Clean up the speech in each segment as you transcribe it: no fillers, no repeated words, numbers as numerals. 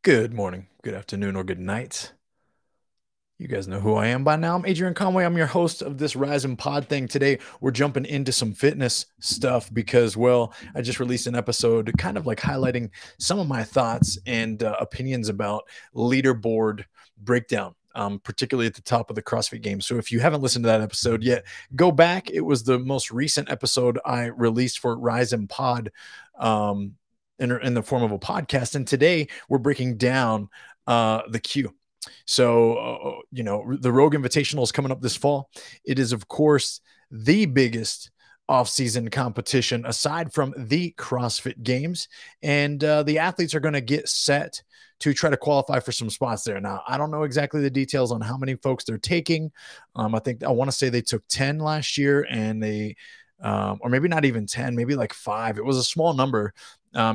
Good morning, good afternoon, or good night. You guys know who I am by now. I'm Adrian Conway. I'm your host of this Rise and Pod thing. Today, we're jumping into some fitness stuff because, well, I just released an episode kind of like highlighting some of my thoughts and opinions about leaderboard breakdown. Particularly at the top of the CrossFit Games. So if you haven't listened to that episode yet, go back. It was the most recent episode I released for Rise and Pod in the form of a podcast. And today we're breaking down the Q. So, the Rogue Invitational is coming up this fall. It is, of course, the biggest off-season competition aside from the CrossFit Games. And the athletes are going to get set to try to qualify for some spots there. Now, I don't know exactly the details on how many folks they're taking. I want to say they took 10 last year and or maybe not even 10, maybe like 5. It was a small number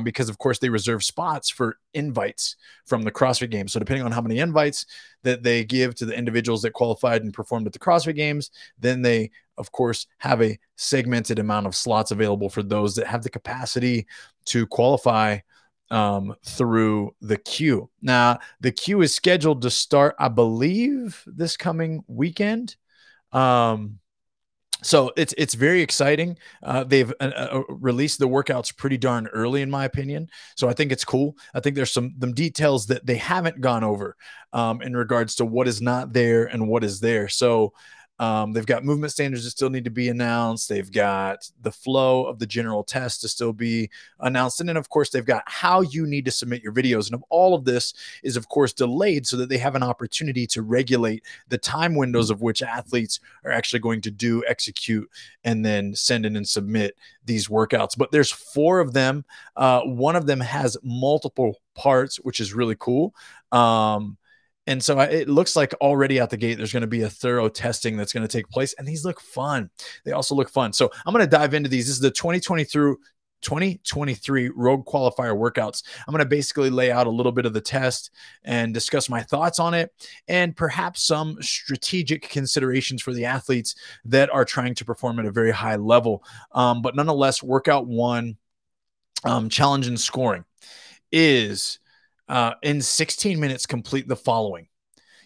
because, of course, they reserve spots for invites from the CrossFit Games. So depending on how many invites that they give to the individuals that qualified and performed at the CrossFit Games, then they, of course, have a segmented amount of slots available for those that have the capacity to qualify through the Q. Now, the Q is scheduled to start, I believe, this coming weekend. So it's very exciting. They've released the workouts pretty darn early, in my opinion. So I think it's cool. I think there's some details that they haven't gone over in regards to what is not there and what is there. So they've got movement standards that still need to be announced. They've got the flow of the general test to still be announced. And then, of course, they've got how you need to submit your videos. And all of this is, of course, delayed so that they have an opportunity to regulate the time windows of which athletes are actually going to execute, and then send in and submit these workouts. But there's 4 of them. One of them has multiple parts, which is really cool. And so it looks like already out the gate, there's going to be a thorough testing that's going to take place. And these look fun. They also look fun. So I'm going to dive into these. This is the 2023 Rogue Qualifier workouts. I'm going to basically lay out a little bit of the test and discuss my thoughts on it and perhaps some strategic considerations for the athletes that are trying to perform at a very high level. But nonetheless, workout 1, challenge and scoring, is in 16 minutes, complete the following.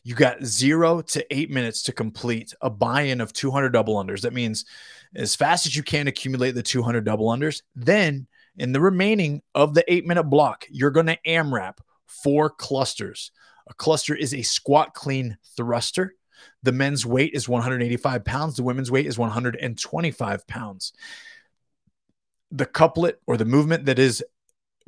You got 0 to 8 minutes to complete a buy-in of 200 double unders. That means as fast as you can accumulate the 200 double unders. Then in the remaining of the 8-minute block, you're going to AMRAP 4 clusters. A cluster is a squat clean thruster. The men's weight is 185 pounds. The women's weight is 125 pounds. The couplet, or the movement that is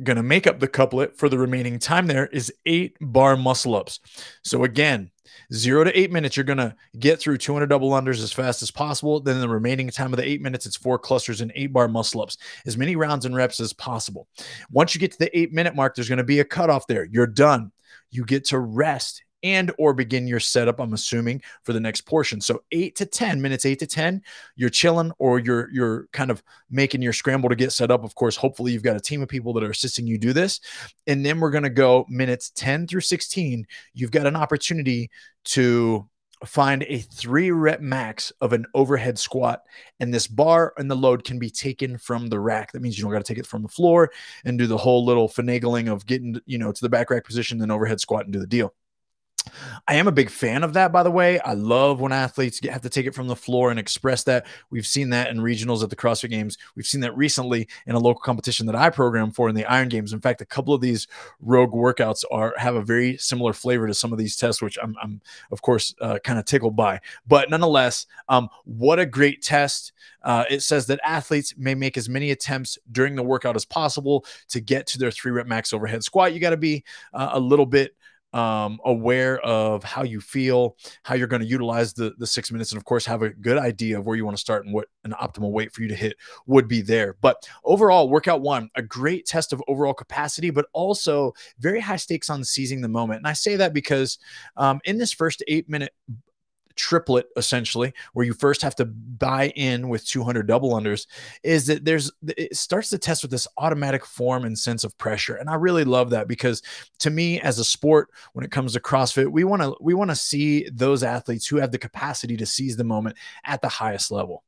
going to make up the couplet for the remaining time there, is 8 bar muscle ups. So again, 0 to 8 minutes, you're going to get through 200 double unders as fast as possible. Then in the remaining time of the 8 minutes, it's 4 clusters and 8 bar muscle ups, as many rounds and reps as possible. Once you get to the 8-minute mark, there's going to be a cutoff there. You're done. You get to rest and or begin your setup, I'm assuming, for the next portion. So 8 to 10 minutes, 8 to 10, you're chilling, or you're kind of making your scramble to get set up. Of course, hopefully you've got a team of people that are assisting you do this. And then we're going to go minutes 10 through 16. You've got an opportunity to find a 3-rep max of an overhead squat, and this bar and the load can be taken from the rack. That means you don't got to take it from the floor and do the whole little finagling of getting, to the back rack position, then overhead squat and do the deal. I am a big fan of that, by the way. I love when athletes have to take it from the floor and express that. We've seen that in regionals at the CrossFit Games. We've seen that recently in a local competition that I program for in the Iron Games. In fact, a couple of these Rogue workouts have a very similar flavor to some of these tests, which I'm of course, kind of tickled by. But nonetheless, what a great test. It says that athletes may make as many attempts during the workout as possible to get to their 3-rep max overhead squat. You got to be a little bit aware of how you feel, how you're going to utilize the 6 minutes, and of course have a good idea of where you want to start and what an optimal weight for you to hit would be there. But overall, workout 1, a great test of overall capacity, but also very high stakes on seizing the moment. And I say that because in this first 8-minute triplet, essentially, where you first have to buy in with 200 double unders, is that it starts the test with this automatic form and sense of pressure. And I really love that, because to me, as a sport, when it comes to CrossFit, we want to see those athletes who have the capacity to seize the moment at the highest level.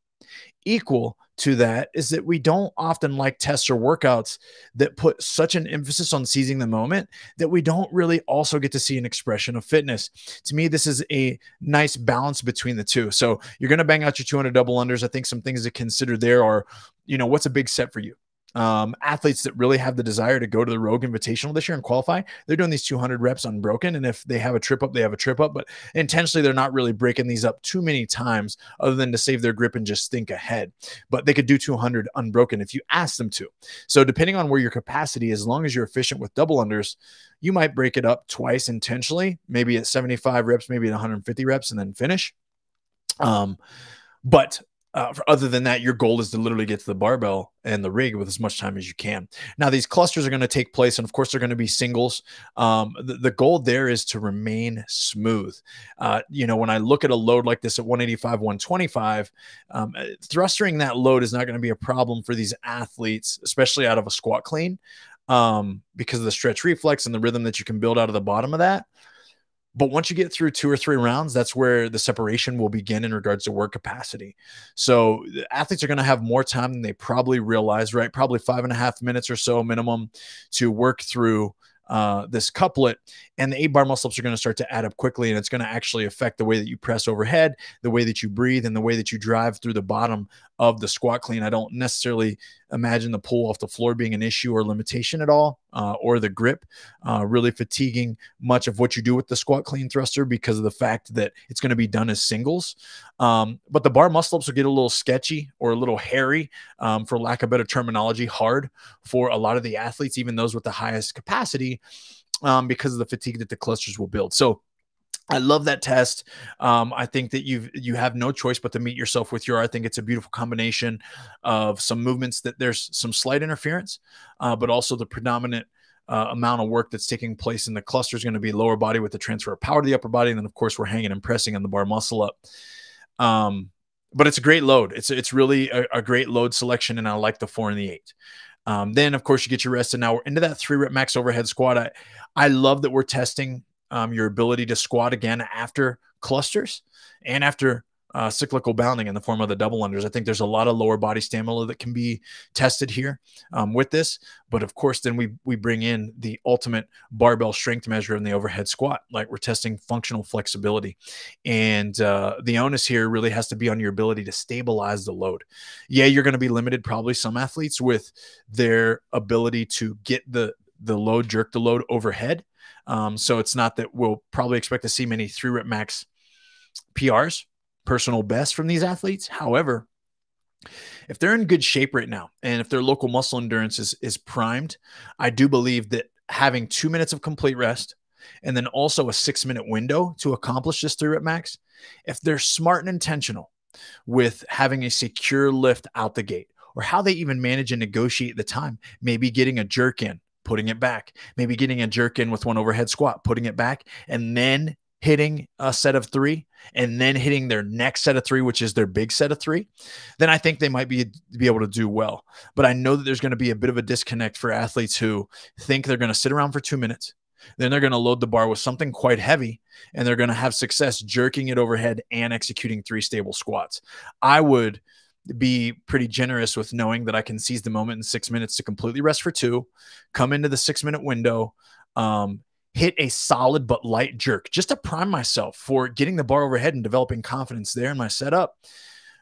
Equal to that is that we don't often like tests or workouts that put such an emphasis on seizing the moment that we don't really also get to see an expression of fitness. To me, this is a nice balance between the two. So you're going to bang out your 200 double unders. I think some things to consider there are, what's a big set for you? Athletes that really have the desire to go to the Rogue Invitational this year and qualify, they're doing these 200 reps unbroken. And if they have a trip up, they have a trip up, but intentionally, they're not really breaking these up too many times other than to save their grip and just think ahead. But they could do 200 unbroken if you ask them to. So depending on where your capacity is, as long as you're efficient with double unders, you might break it up twice intentionally, maybe at 75 reps, maybe at 150 reps, and then finish. Other than that, your goal is to literally get to the barbell and the rig with as much time as you can. Now, these clusters are going to take place, and of course, they're going to be singles. The goal there is to remain smooth. When I look at a load like this at 185, 125, thrustering that load is not going to be a problem for these athletes, especially out of a squat clean, because of the stretch reflex and the rhythm that you can build out of the bottom of that. But once you get through 2 or 3 rounds, that's where the separation will begin in regards to work capacity. So the athletes are going to have more time than they probably realize, right? Probably 5.5 minutes or so minimum to work through this couplet, and the 8-bar muscle ups are going to start to add up quickly, and it's going to actually affect the way that you press overhead, the way that you breathe, and the way that you drive through the bottom of the squat clean. I don't necessarily imagine the pull off the floor being an issue or limitation at all, or the grip really fatiguing much of what you do with the squat clean thruster because of the fact that it's going to be done as singles. But the bar muscle ups will get a little sketchy or a little hairy, for lack of better terminology, hard for a lot of the athletes, even those with the highest capacity, because of the fatigue that the clusters will build. So I love that test. I think that you have no choice but to meet yourself with your. I think it's a beautiful combination of some movements that there's some slight interference, but also the predominant amount of work that's taking place in the cluster is going to be lower body with the transfer of power to the upper body. And then, of course, we're hanging and pressing on the bar muscle up. But it's a great load. It's really a great load selection, and I like the 4 and the 8. Then, of course, you get your rest, and now we're into that 3-rep max overhead squat. I love that we're testing your ability to squat again after clusters and after cyclical bounding in the form of the double unders. I think there's a lot of lower body stamina that can be tested here with this. But of course, then we bring in the ultimate barbell strength measure in the overhead squat. Like, we're testing functional flexibility. And the onus here really has to be on your ability to stabilize the load. Yeah, you're going to be limited, probably some athletes, with their ability to get the load, jerk the load overhead. So it's not that we'll probably expect to see many 3-rep max PRs, personal best, from these athletes. However, if they're in good shape right now, and if their local muscle endurance is primed, I do believe that having 2 minutes of complete rest and then also a 6-minute window to accomplish this 3-rep max, if they're smart and intentional with having a secure lift out the gate, or how they even manage and negotiate the time, maybe getting a jerk in, putting it back, maybe getting a jerk in with one overhead squat, putting it back, and then hitting a set of 3, and then hitting their next set of 3, which is their big set of 3, then I think they might be able to do well. But I know that there's going to be a bit of a disconnect for athletes who think they're going to sit around for 2 minutes, then they're going to load the bar with something quite heavy, and they're going to have success jerking it overhead and executing 3 stable squats. I would be pretty generous with knowing that I can seize the moment in 6 minutes to completely rest for 2, come into the 6-minute window, hit a solid but light jerk just to prime myself for getting the bar overhead and developing confidence there in my setup,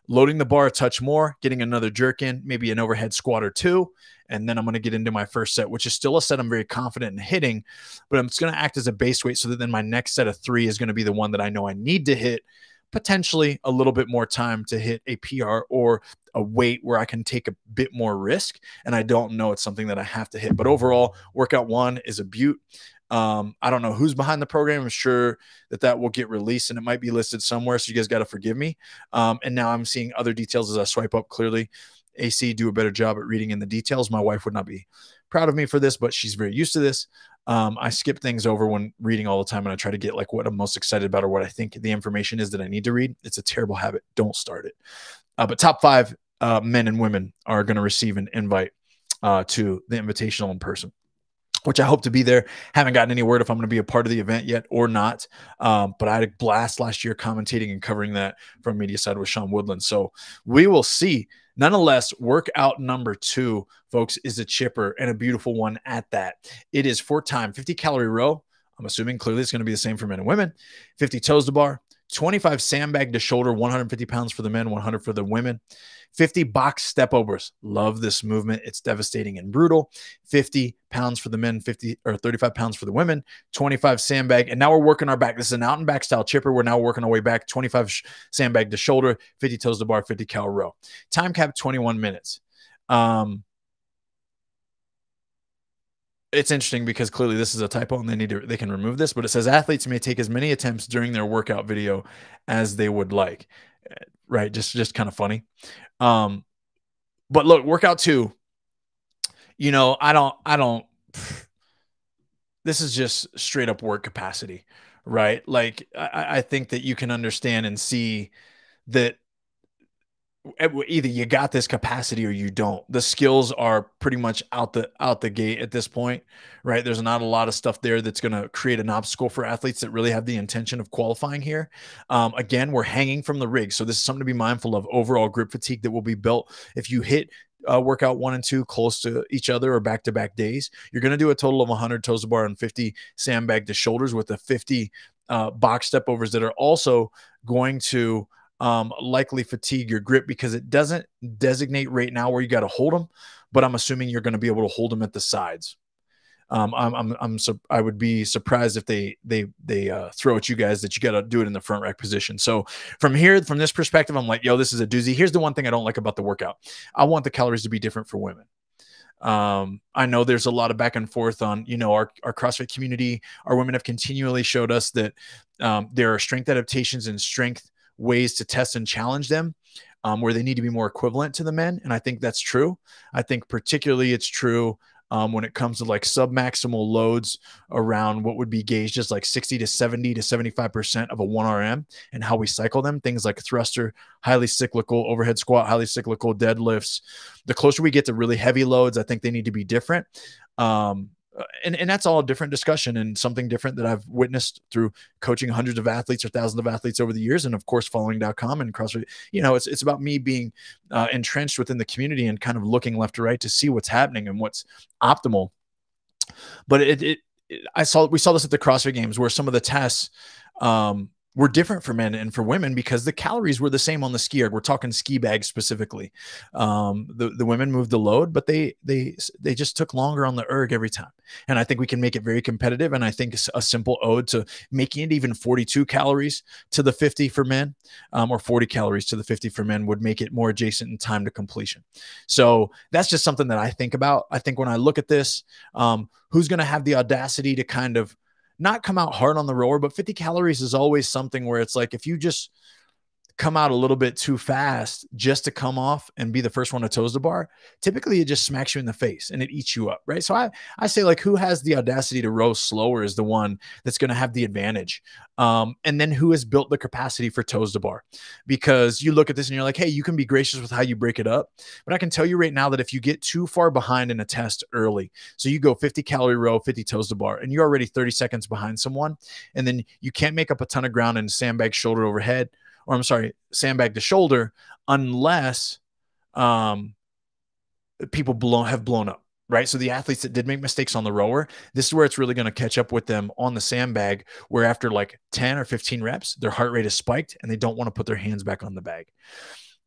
loading the bar a touch more, getting another jerk in, maybe an overhead squat or 2, and then I'm going to get into my first set, which is still a set I'm very confident in hitting, but I'm just going to act as a base weight so that then my next set of 3 is going to be the one that I know I need to hit, potentially a little bit more time to hit a PR or a weight where I can take a bit more risk, and I don't know it's something that I have to hit. But overall, workout 1 is a beaut. I don't know who's behind the program. I'm sure that will get released, and it might be listed somewhere, so you guys got to forgive me. And now I'm seeing other details as I swipe up. Clearly, AC do a better job at reading in the details. My wife would not be proud of me for this, but she's very used to this. I skip things over when reading all the time, and I try to get like what I'm most excited about or what I think the information is that I need to read. It's a terrible habit. Don't start it. But top 5 men and women are going to receive an invite to the Invitational in person. which I hope to be there. Haven't gotten any word if I'm going to be a part of the event yet or not. But I had a blast last year commentating and covering that from media side with Sean Woodland. So we will see. Nonetheless, workout number 2, folks, is a chipper, and a beautiful one at that. It is 4-time 50-calorie row. I'm assuming clearly it's going to be the same for men and women. 50 toes to bar, 25 sandbag to shoulder, 150 pounds for the men, 100 for the women. 50 box step overs. Love this movement. It's devastating and brutal. 50 pounds for the men, 50 or 35 pounds for the women, 25 sandbag. And now we're working our back. This is an out and back style chipper. We're now working our way back. 25 sandbag to shoulder, 50 toes to bar, 50 cal row. Time cap 21 minutes. It's interesting because clearly this is a typo and they can remove this, but it says athletes may take as many attempts during their workout video as they would like. Right. Just kind of funny. But look, workout 2, this is just straight up work capacity, right? Like I think that you can understand and see that either you got this capacity or you don't. The skills are pretty much out the gate at this point, right? There's not a lot of stuff there that's going to create an obstacle for athletes that really have the intention of qualifying here. Again, we're hanging from the rig, so this is something to be mindful of. Overall grip fatigue that will be built if you hit workout 1 and 2 close to each other or back-to-back days. You're going to do a total of 100 toes to bar and 50 sandbag to shoulders with the 50 box step overs that are also going to likely fatigue your grip because it doesn't designate right now where you got to hold them, but I'm assuming you're going to be able to hold them at the sides. I would be surprised if they throw at you guys that you got to do it in the front rack position. So from this perspective, I'm like, yo, this is a doozy. Here's the one thing I don't like about the workout. I want the calories to be different for women. I know there's a lot of back and forth on, our CrossFit community. Our women have continually showed us that there are strength adaptations and strength ways to test and challenge them where they need to be more equivalent to the men. And I think that's true. I think particularly it's true when it comes to like submaximal loads around what would be gauged as like 60 to 70 to 75% of a 1RM and how we cycle them. Things like thruster, highly cyclical, overhead squat, highly cyclical deadlifts. The closer we get to really heavy loads, I think they need to be different. And that's all a different discussion and something different that I've witnessed through coaching hundreds of athletes or thousands of athletes over the years. And of course, following.com and CrossFit, it's about me being entrenched within the community and kind of looking left to right to see what's happening and what's optimal. But we saw this at the CrossFit Games where some of the tests, were different for men and for women because the calories were the same on the ski erg. We're talking ski bags specifically. The women moved the load, but they just took longer on the erg every time. And I think we can make it very competitive. And I think a simple ode to making it even 42 calories to the 50 for men, or 40 calories to the 50 for men would make it more adjacent in time to completion. So that's just something that I think about. I think when I look at this, who's going to have the audacity to kind of not come out hard on the rower, but 50 calories is always something where it's like, if you just come out a little bit too fast just to come off and be the first one to toes the bar, typically it just smacks you in the face and it eats you up, right? So I say, like, who has the audacity to row slower is the one that's going to have the advantage. And then who has built the capacity for toes to bar? Because you look at this and you're like, hey, you can be gracious with how you break it up. But I can tell you right now that if you get too far behind in a test early, so you go 50 calorie row, 50 toes to bar, and you're already 30 seconds behind someone, and then you can't make up a ton of ground in sandbag shoulder overhead, or I'm sorry, sandbag to shoulder, unless people have blown up, right? So the athletes that did make mistakes on the rower, this is where it's really going to catch up with them on the sandbag, where after like 10 or 15 reps, their heart rate is spiked and they don't want to put their hands back on the bag.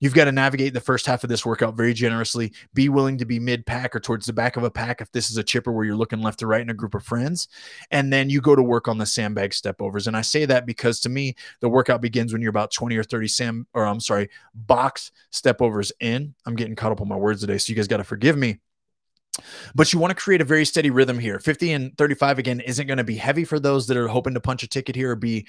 You've got to navigate the first half of this workout very generously. Be willing to be mid-pack or towards the back of a pack if this is a chipper where you're looking left to right in a group of friends. And then you go to work on the sandbag step overs. And I say that because to me, the workout begins when you're about 20 or 30 box step overs in. I'm getting caught up on my words today, so you guys got to forgive me. But you want to create a very steady rhythm here. 50 and 35, again, isn't going to be heavy for those that are hoping to punch a ticket here or be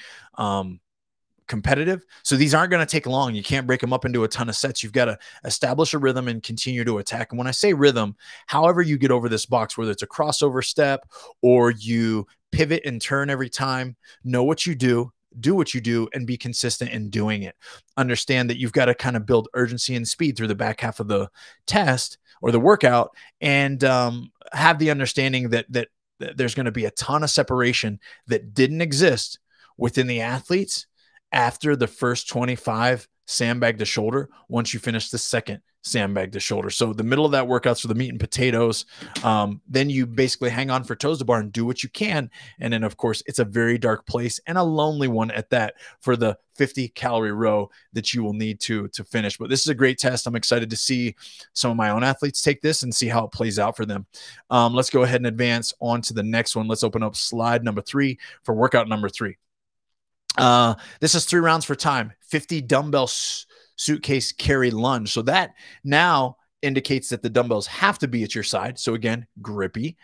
competitive. So these aren't going to take long. You can't break them up into a ton of sets. You've got to establish a rhythm and continue to attack. And when I say rhythm, however you get over this box, whether it's a crossover step or you pivot and turn every time, know what you do what you do, and be consistent in doing it. Understand that you've got to kind of build urgency and speed through the back half of the test or the workout, and have the understanding that there's going to be a ton of separation that didn't exist within the athletes after the first 25 sandbag to shoulder once you finish the second sandbag to shoulder. So the middle of that workout's for the meat and potatoes. Then you basically hang on for toes to bar and do what you can. And then, of course, it's a very dark place and a lonely one at that for the 50-calorie row that you will need to finish. But this is a great test. I'm excited to see some of my own athletes take this and see how it plays out for them. Let's go ahead and advance on to the next one. Let's open up slide number 3 for workout number 3. This is 3 rounds for time, 50 dumbbell suitcase carry lunge. So that now indicates that the dumbbells have to be at your side. So again, grippy.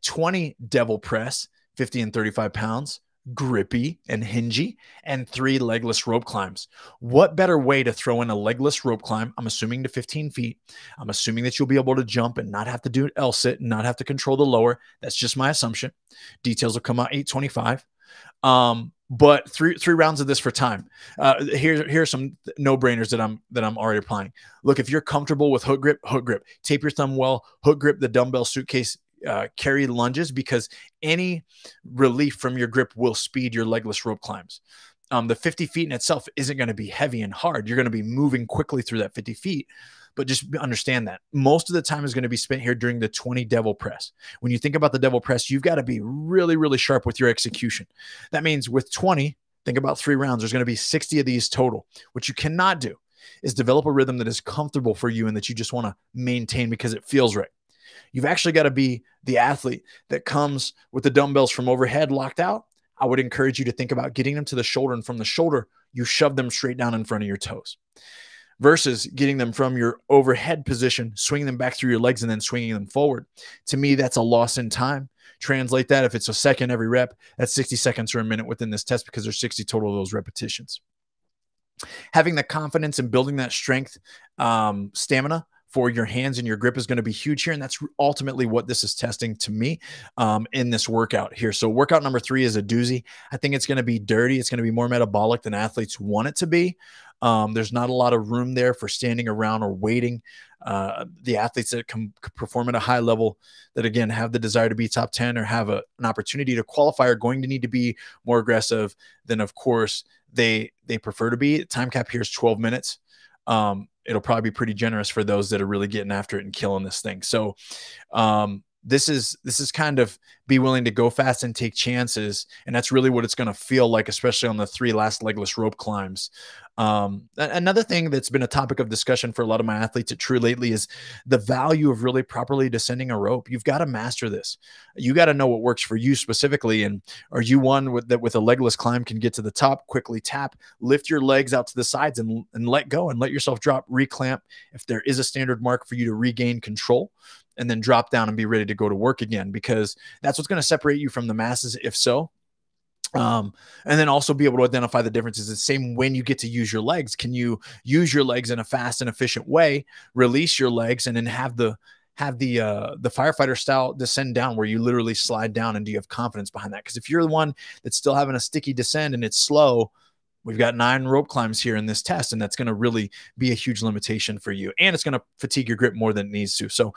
20 devil press, 50 and 35 pounds, grippy and hingy, and 3 legless rope climbs. What better way to throw in a legless rope climb? I'm assuming to 15 feet. I'm assuming that you'll be able to jump and not have to do an L-sit and not have to control the lower. That's just my assumption. Details will come out 8:25. But three rounds of this for time. Here's some no-brainers that I'm already applying. Look, if you're comfortable with hook grip. Tape your thumb well, hook grip the dumbbell suitcase carry lunges, because any relief from your grip will speed your legless rope climbs. The 50 feet in itself isn't going to be heavy and hard. You're going to be moving quickly through that 50 feet. But just understand that most of the time is going to be spent here during the 20 devil press. When you think about the devil press, you've got to be really, really sharp with your execution. That means with 20, think about 3 rounds, there's going to be 60 of these total. What you cannot do is develop a rhythm that is comfortable for you and that you just want to maintain because it feels right. You've actually got to be the athlete that comes with the dumbbells from overhead locked out. I would encourage you to think about getting them to the shoulder, and from the shoulder, you shove them straight down in front of your toes, versus getting them from your overhead position, swinging them back through your legs, and then swinging them forward. To me, that's a loss in time. Translate that. If it's a second every rep, that's 60 seconds or a minute within this test, because there's 60 total of those repetitions. Having the confidence and building that strength, stamina for your hands and your grip is going to be huge here. And that's ultimately what this is testing to me in this workout here. So workout number 3 is a doozy. I think it's going to be dirty. It's going to be more metabolic than athletes want it to be. There's not a lot of room there for standing around or waiting. The athletes that can perform at a high level, that again have the desire to be top 10 or have an opportunity to qualify, are going to need to be more aggressive than, of course, they prefer to be. Time cap here is 12 minutes. It'll probably be pretty generous for those that are really getting after it and killing this thing. So this is kind of be willing to go fast and take chances. And that's really what it's going to feel like, especially on the 3 last legless rope climbs. Another thing that's been a topic of discussion for a lot of my athletes at True lately is the value of really properly descending a rope. You've got to master this. You got to know what works for you specifically. And are you one that with a legless climb can get to the top, quickly tap, lift your legs out to the sides and let go and let yourself drop, reclamp if there is a standard mark for you to regain control, and then drop down and be ready to go to work again, because that's what's going to separate you from the masses, if so. And then also be able to identify the differences. The same when you get to use your legs. Can you use your legs in a fast and efficient way, release your legs, and then have the firefighter style descend down where you literally slide down, and do you have confidence behind that? Because if you're the one that's still having a sticky descend and it's slow, we've got 9 rope climbs here in this test, and that's going to really be a huge limitation for you. And it's going to fatigue your grip more than it needs to. So,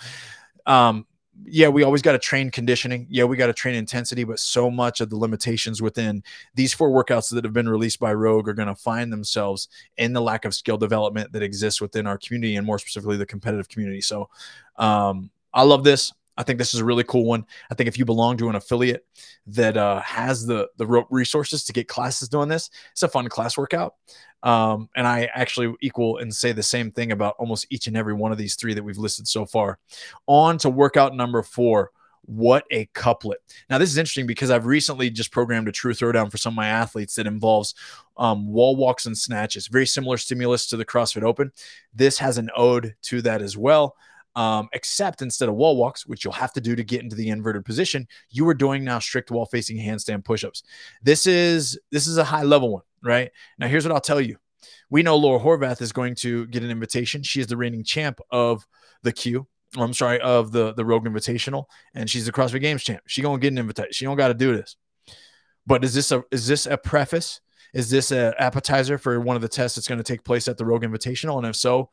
yeah, we always got to train conditioning. Yeah, we got to train intensity, but so much of the limitations within these 4 workouts that have been released by Rogue are going to find themselves in the lack of skill development that exists within our community, and more specifically the competitive community. So I love this. I think this is a really cool one. I think if you belong to an affiliate that has the rope resources to get classes doing this, it's a fun class workout. And I actually equal and say the same thing about almost each and every one of these 3 that we've listed so far. On to workout number 4. What a couplet. Now, this is interesting because I've recently just programmed a true throwdown for some of my athletes that involves wall walks and snatches. Very similar stimulus to the CrossFit Open. This has an ode to that as well. Except instead of wall walks, which you'll have to do to get into the inverted position, you are doing now strict wall facing handstand pushups. This is a high level one, right? Now, here's what I'll tell you. We know Laura Horvath is going to get an invitation. She is the reigning champ of the Q. Or I'm sorry, of the Rogue Invitational, and she's the CrossFit Games champ. She gonna get an invitation. She don't got to do this. But is this a preface? Is this an appetizer for one of the tests that's going to take place at the Rogue Invitational? And if so,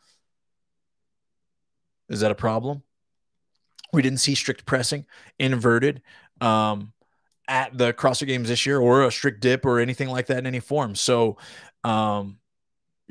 is that a problem? We didn't see strict pressing, inverted, um, at the CrossFit Games this year, or a strict dip or anything like that in any form. So,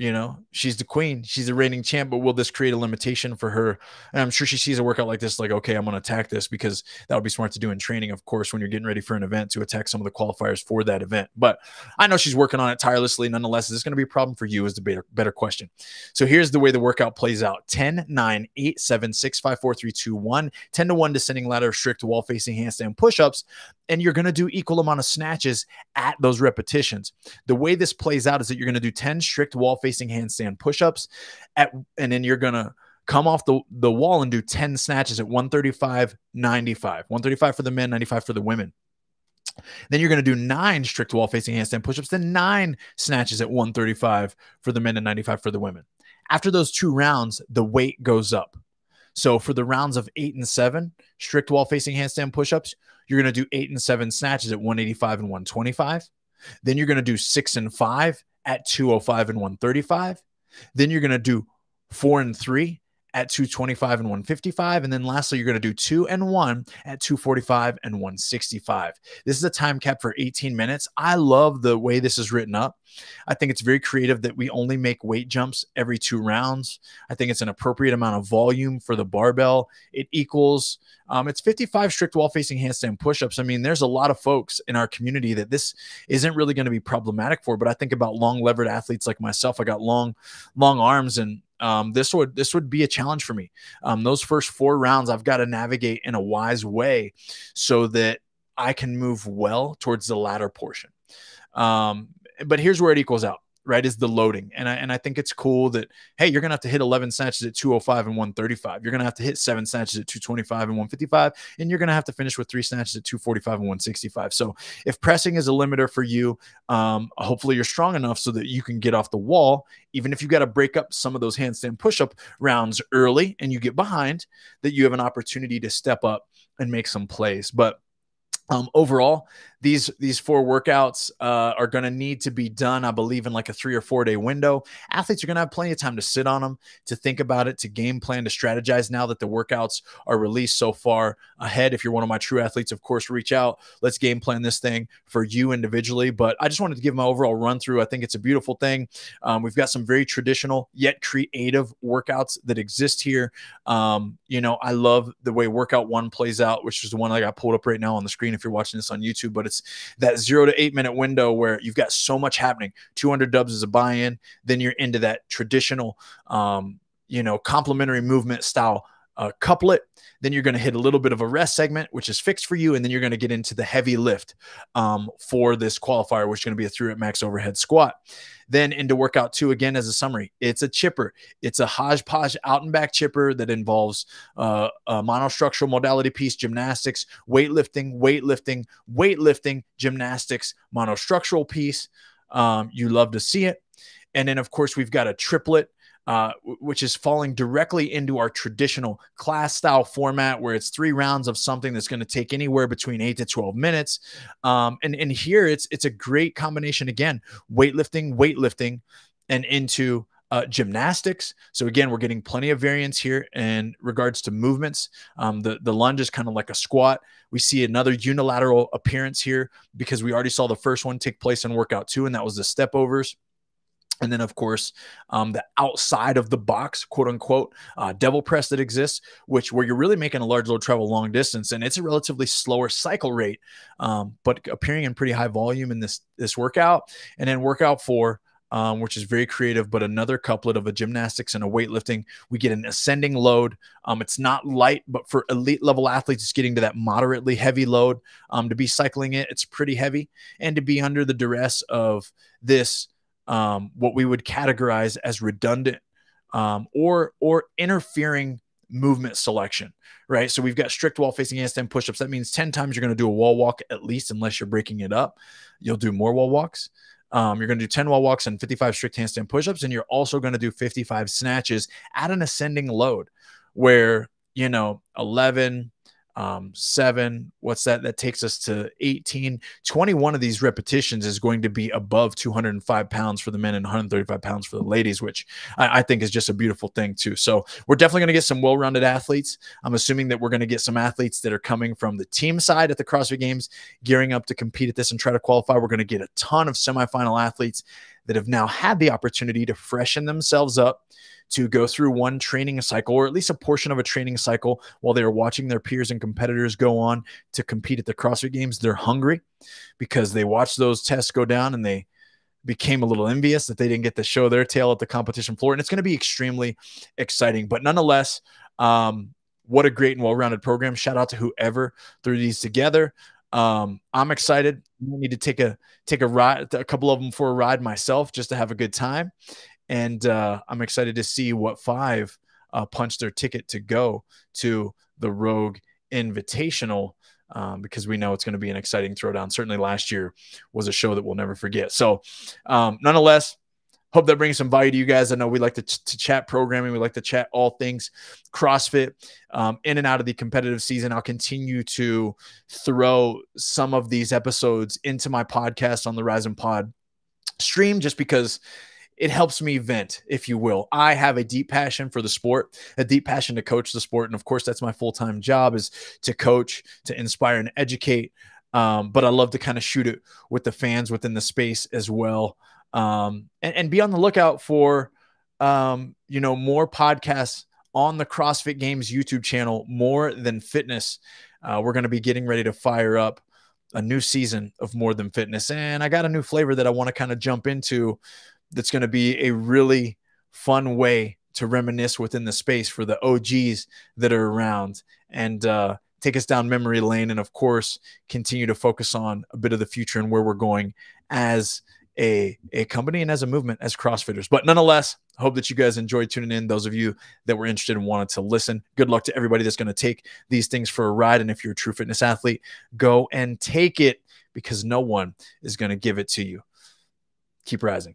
you know, she's the queen. She's the reigning champ, but will this create a limitation for her? And I'm sure she sees a workout like this, like, okay, I'm going to attack this, because that would be smart to do in training, of course, when you're getting ready for an event, to attack some of the qualifiers for that event. But I know she's working on it tirelessly. Nonetheless, is this going to be a problem for you, is the better question. So here's the way the workout plays out: 10, 9, 8, 7, 6, 5, 4, 3, 2, 1, 10 to 1 descending ladder, strict wall facing handstand push-ups. And you're going to do equal amount of snatches at those repetitions. The way this plays out is that you're going to do 10 strict wall facing handstand push-ups and then you're going to come off the wall and do 10 snatches at 135, 95. 135 for the men, 95 for the women. Then you're going to do 9 strict wall facing handstand push-ups, then 9 snatches at 135 for the men and 95 for the women. After those 2 rounds, the weight goes up. So for the rounds of 8 and 7, strict wall facing handstand push-ups, you're going to do 8 and 7 snatches at 185 and 125. Then you're going to do 6 and 5 at 205 and 135. Then you're going to do 4 and 3 at 225 and 155. And then lastly, you're going to do 2 and 1 at 245 and 165. This is a time cap for 18 minutes. I love the way this is written up. I think it's very creative that we only make weight jumps every 2 rounds. I think it's an appropriate amount of volume for the barbell. It equals, it's 55 strict wall facing handstand push-ups. I mean, there's a lot of folks in our community that this isn't really going to be problematic for, but I think about long levered athletes like myself. I got long arms, and this would be a challenge for me. Those first 4 rounds, I've got to navigate in a wise way so that I can move well towards the latter portion. But here's where it equals out, right? Is the loading. And I think it's cool that, hey, you're going to have to hit 11 snatches at 205 and 135. You're going to have to hit 7 snatches at 225 and 155. And you're going to have to finish with 3 snatches at 245 and 165. So if pressing is a limiter for you, hopefully you're strong enough so that you can get off the wall, even if you got to break up some of those handstand push-up rounds early and you get behind, that you have an opportunity to step up and make some plays. But overall, these 4 workouts are going to need to be done, I believe, in like a 3 or 4 day window. Athletes are going to have plenty of time to sit on them, to think about it, to game plan, to strategize now that the workouts are released so far ahead. If you're one of my true athletes, of course, reach out. Let's game plan this thing for you individually. But I just wanted to give my overall run through. I think it's a beautiful thing. We've got some very traditional yet creative workouts that exist here. You know, I love the way workout 1 plays out, which is the one I got pulled up right now on the screen if you're watching this on YouTube. But it's that 0 to 8 minute window where you've got so much happening. 200 dubs is a buy-in. Then you're into that traditional, you know, complementary movement style couplet. Then you're going to hit a little bit of a rest segment, which is fixed for you. And then you're going to get into the heavy lift for this qualifier, which is going to be a 3 rep max overhead squat. Then into workout 2, again, as a summary, it's a chipper. It's a hodgepodge out and back chipper that involves a monostructural modality piece, gymnastics, weightlifting, gymnastics, monostructural piece. You love to see it. And then, of course, we've got a triplet, which is falling directly into our traditional class style format, where it's 3 rounds of something that's going to take anywhere between 8 to 12 minutes. And here it's a great combination. Again, weightlifting and into gymnastics. So again, we're getting plenty of variance here in regards to movements. The lunge is kind of like a squat. We see another unilateral appearance here because we already saw the first one take place in workout 2, and that was the step overs. And then, of course, the outside of the box, quote unquote, devil press that exists, where you're really making a large load travel long distance. And it's a relatively slower cycle rate, but appearing in pretty high volume in this workout. And then workout 4, which is very creative, but another couplet of a gymnastics and a weightlifting. We get an ascending load. It's not light, but for elite level athletes, it's getting to that moderately heavy load. To be cycling it, it's pretty heavy. And to be under the duress of this, what we would categorize as redundant or interfering movement selection, right? So we've got strict wall facing handstand push-ups. That means 10 times you're going to do a wall walk at least, unless you're breaking it up. You'll do more wall walks. You're going to do 10 wall walks and 55 strict handstand push-ups, and you're also going to do 55 snatches at an ascending load where, you know, 11, 7, what's that? That takes us to 18. 21 of these repetitions is going to be above 205 pounds for the men and 135 pounds for the ladies, which I think is just a beautiful thing too. So we're definitely going to get some well-rounded athletes. I'm assuming that we're going to get some athletes that are coming from the team side at the CrossFit Games, gearing up to compete at this and try to qualify. We're going to get a ton of semifinal athletes that have now had the opportunity to freshen themselves up, to go through one training cycle, or at least a portion of a training cycle, while they are watching their peers and competitors go on to compete at the CrossFit Games. They're hungry because they watched those tests go down and they became a little envious that they didn't get to show their tail at the competition floor. And it's going to be extremely exciting. But nonetheless, what a great and well-rounded program. Shout out to whoever threw these together. I'm excited. I need to take a ride, a couple of them for a ride myself, just to have a good time. And I'm excited to see what 5 punch their ticket to go to the Rogue Invitational, because we know it's going to be an exciting throwdown. Certainly last year was a show that we'll never forget. So nonetheless, hope that brings some value to you guys. I know we like to chat programming. We like to chat all things CrossFit in and out of the competitive season. I'll continue to throw some of these episodes into my podcast on the Rise and Pod stream, just because it helps me vent, if you will. I have a deep passion for the sport, a deep passion to coach the sport. And of course, that's my full-time job, is to coach, to inspire and educate. But I love to kind of shoot it with the fans within the space as well. And be on the lookout for, more podcasts on the CrossFit Games YouTube channel, More Than Fitness. We're going to be getting ready to fire up a new season of More Than Fitness. And I got a new flavor that I want to kind of jump into, that's going to be a really fun way to reminisce within the space for the OGs that are around, and take us down memory lane. And of course, continue to focus on a bit of the future and where we're going as a company and as a movement, as CrossFitters. But nonetheless, I hope that you guys enjoyed tuning in. Those of you that were interested and wanted to listen, good luck to everybody that's going to take these things for a ride. And if you're a true fitness athlete, go and take it, because no one is going to give it to you. Keep rising.